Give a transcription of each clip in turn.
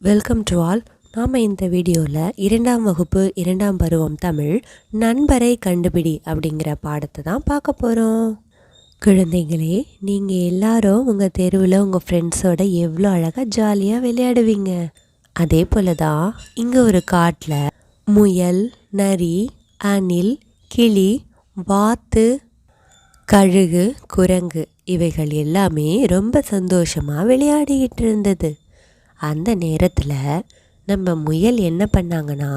Welcome to all. நாம் இந்த வீடியோவில் 2ஆம் வகுப்பு 2ஆம் பருவம் தமிழ் நண்பரை கண்டுபிடி அப்படிங்கிற பாடத்தை தான் பார்க்க போகிறோம். குழந்தைங்களே, நீங்கள் எல்லாரும் உங்கள் தெருவில் உங்கள் ஃப்ரெண்ட்ஸோட எவ்வளோ அழகாக ஜாலியாக விளையாடுவீங்க. அதே போல் தான் இங்கே ஒரு காட்டில் முயல், நரி, அணில், கிளி, வாத்து, கழுகு, குரங்கு இவைகள் எல்லாமே ரொம்ப சந்தோஷமாக விளையாடிக்கிட்டு இருந்தது. அந்த நேரத்தில் நம்ம முயல் என்ன பண்ணாங்கன்னா,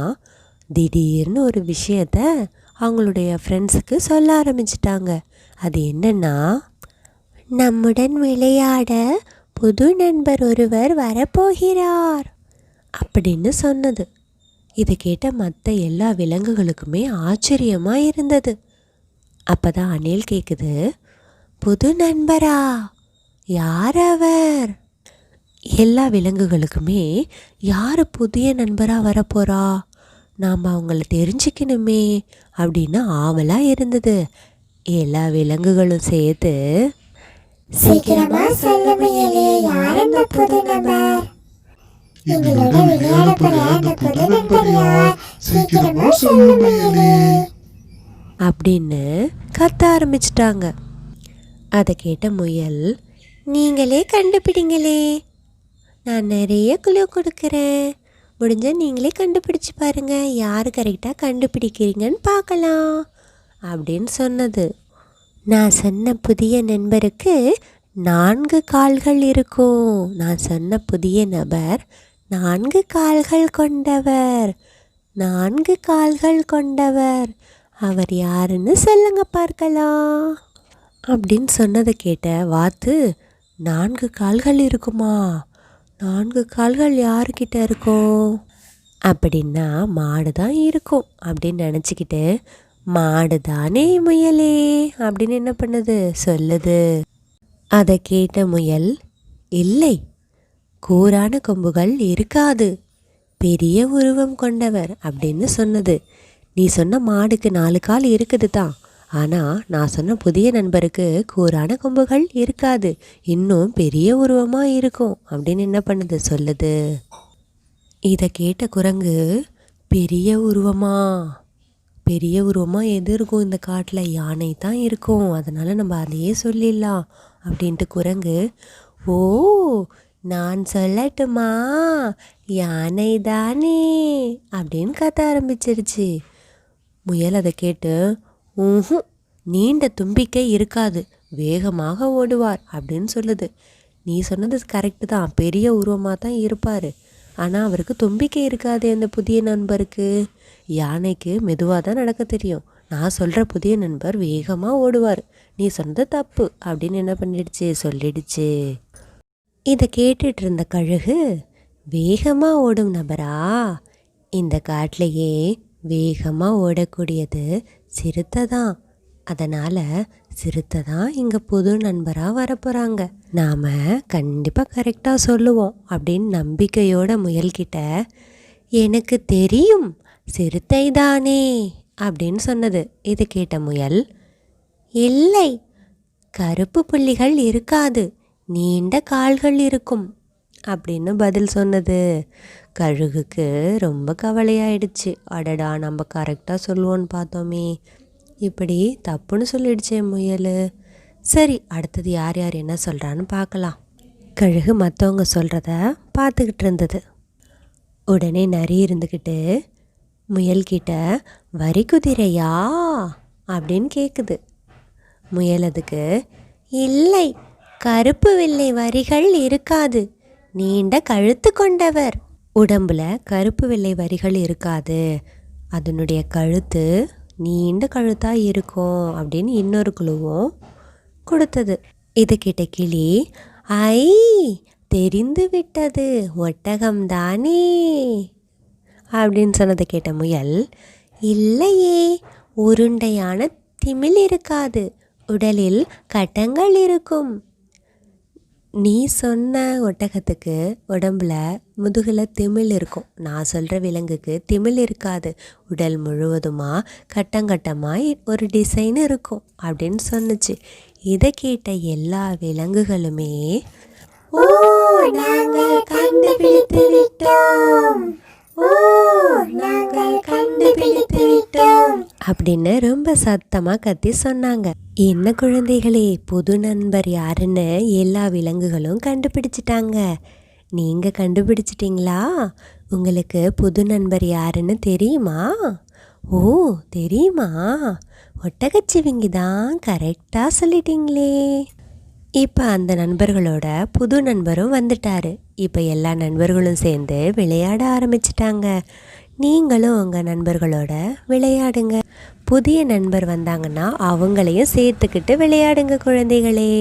திடீர்னு ஒரு விஷயத்த அவங்களுடைய ஃப்ரெண்ட்ஸுக்கு சொல்ல ஆரம்பிச்சிட்டாங்க. அது என்னன்னா, நம்முடன் விளையாட புது நண்பர் ஒருவர் வரப்போகிறார் அப்படின்னு சொன்னது. இதை கேட்ட மற்ற எல்லா விலங்குகளுக்குமே ஆச்சரியமாக இருந்தது. அப்போ தான் அணில் கேட்குது, புது நண்பரா? யார் அவர்? எல்லா விலங்குகளுக்குமே யார் புதிய நண்பராக வரப்போகிறா, நாம் அவங்கள தெரிஞ்சுக்கணுமே அப்படின்னு ஆவலாக இருந்தது. எல்லா விலங்குகளும் சேர்த்து, சீக்கிரமா சொல்ல முயலே, யார் அந்த புது நண்பர்? எங்களோட விளையாட போற அந்த புது நண்பர் யார்? சீக்கிரமா சொல்ல முயலே அப்படின்னு கத்த ஆரம்பிச்சிட்டாங்க. அதை கேட்ட முயல், நீங்களே கண்டுபிடிங்களே, நான் நிறைய குழு கொடுக்குறேன், முடிஞ்சால் நீங்களே கண்டுபிடிச்சி பாருங்கள், யார் கரெக்டாக கண்டுபிடிக்கிறீங்கன்னு பார்க்கலாம் அப்படின்னு சொன்னது. நான் சொன்ன புதிய நண்பருக்கு 4 கால்கள் இருக்கும். நான் சொன்ன புதிய நபர் 4 கால்கள் கொண்டவர். 4 கால்கள் கொண்டவர். அவர் யாருன்னு சொல்லுங்க பார்க்கலாம் அப்படின்னு சொன்னதை கேட்ட வாத்து, 4 கால்கள் இருக்குமா? 4 கால்கள் யாருக்கிட்ட இருக்கும்? அப்படின்னா மாடு தான் இருக்கும் அப்படின்னு நினச்சிக்கிட்டு, மாடு தானே முயலே அப்படின்னு என்ன பண்ணுது, சொல்லுது. அதை கேட்ட முயல், இல்லை, கூரான கொம்புகள் இருக்காது, பெரிய உருவம் கொண்டவர் அப்படின்னு சொன்னது. நீ சொன்ன மாடுக்கு 4 கால் இருக்குது தான், ஆனால் நான் சொன்ன புதிய நண்பருக்கு கூரான கொம்புகள் இருக்காது, இன்னும் பெரிய உருவமாக இருக்கும் அப்படின்னு என்ன பண்ணுது, சொல்லுது. இதை கேட்ட குரங்கு, பெரிய உருவமாக எது இருக்கும் இந்த காட்டில்? யானை தான் இருக்கும், அதனால் நம்ம அதையே சொல்லிடலாம் அப்படின்ட்டு குரங்கு, ஓ, நான் சொல்லட்டுமா, யானை தானே அப்படின்னு கத்த ஆரம்பிச்சிருச்சு. முயல் அதை கேட்டு, நீண்ட தும்பிக்கை இருக்காது, வேகமாக ஓடுவார் அப்படின்னு சொல்லுது. நீ சொன்னது கரெக்டு தான், பெரிய உருவமாக தான் இருப்பார், ஆனால் அவருக்கு தும்பிக்கை இருக்காது. அந்த புதிய நண்பருக்கு யானைக்கு மெதுவாக தான் நடக்க தெரியும். நான் சொல்கிற புதிய நண்பர் வேகமாக ஓடுவார், நீ சொன்னது தப்பு அப்படின்னு என்ன பண்ணிடுச்சு, சொல்லிடுச்சு. இதை கேட்டுட்டு இருந்த கழுகு, வேகமாக ஓடும் நபரா? இந்த காட்டிலையே வேகமாக ஓடக்கூடியது சிறுத்தை தான், அதனால் சிறுத்தை தான் இங்கே புது நண்பராக வரப்போகிறாங்க, நாம் கண்டிப்பாக கரெக்டாக சொல்லுவோம் அப்படின்னு நம்பிக்கையோட முயல்கிட்ட, எனக்கு தெரியும், சிறுத்தை தானே அப்படின்னு சொன்னது. இது கேட்ட முயல், இல்லை, கருப்பு புள்ளிகள் இருக்காது, நீண்ட கால்கள் இருக்கும் அப்படின்னு பதில் சொன்னது. கழுகுக்கு ரொம்ப கவலையாயிடுச்சு. அடடா, நம்ம கரெக்டாக சொல்லுவோன்னு பார்த்தோமே, இப்படி தப்புன்னு சொல்லிடுச்சே முயல். சரி, அடுத்தது யார் யார் என்ன சொல்கிறான்னு பார்க்கலாம். கழுகு மற்றவங்க சொல்கிறத பார்த்துக்கிட்டு இருந்தது. உடனே நரி இருந்துக்கிட்டு முயல்கிட்ட, வரி குதிரையா அப்படின்னு கேட்குது. முயல் அதுக்கு, இல்லை, கருப்பு வெள்ளை வரிகள் இருக்காது, நீண்ட கழுத்து கொண்டவர். உடம்புல கருப்பு வெள்ளை வரிகள் இருக்காது, அதனுடைய கழுத்து நீண்ட கழுத்தாக இருக்கும் அப்படின்னு இன்னொரு குழுவும் கொடுத்தது. இது கிட்ட கிளி, ஐ, தெரிந்து விட்டது, ஒட்டகம்தானே அப்படின்னு சொன்னதை கேட்ட முயல், இல்லையே, உருண்டையான திமில் இருக்காது, உடலில் கட்டங்கள் இருக்கும். நீ சொன்ன ஒட்டகத்துக்கு உடம்புல முதுகில் திமில் இருக்கும், நான் சொல்கிற விலங்குக்கு திமில் இருக்காது, உடல் முழுவதுமாக கட்டங்கட்டமாக ஒரு டிசைன் இருக்கும் அப்படின்னு சொன்னுச்சு. இதை கேட்ட எல்லா விலங்குகளுமே ஓ நாங்கள் கண்டுபிடித்து விட்டோம், ஓ நாங்கள் கண்டுபிடித்து விட்டோம் அப்படின்னு ரொம்ப சத்தமாக கத்தி சொன்னாங்க. என்ன குழந்தைகளே, புது நண்பர் யாருன்னு எல்லா விலங்குகளும் கண்டுபிடிச்சிட்டாங்க. நீங்கள் கண்டுபிடிச்சிட்டிங்களா? உங்களுக்கு புது நண்பர் யாருன்னு தெரியுமா? ஓ தெரியுமா? ஒட்டகச்சிவிங்கி தான், கரெக்டாக சொல்லிட்டீங்களே. இப்போ அந்த நண்பர்களோட புது நண்பரும் வந்துட்டாரு. இப்போ எல்லா நண்பர்களும் சேர்ந்து விளையாட ஆரம்பிச்சிட்டாங்க. நீங்களும் உங்கள் நண்பர்களோட விளையாடுங்க. புதிய நண்பர் வந்தாங்கன்னா அவங்களையும் சேர்த்துக்கிட்டு விளையாடுங்க குழந்தைகளே.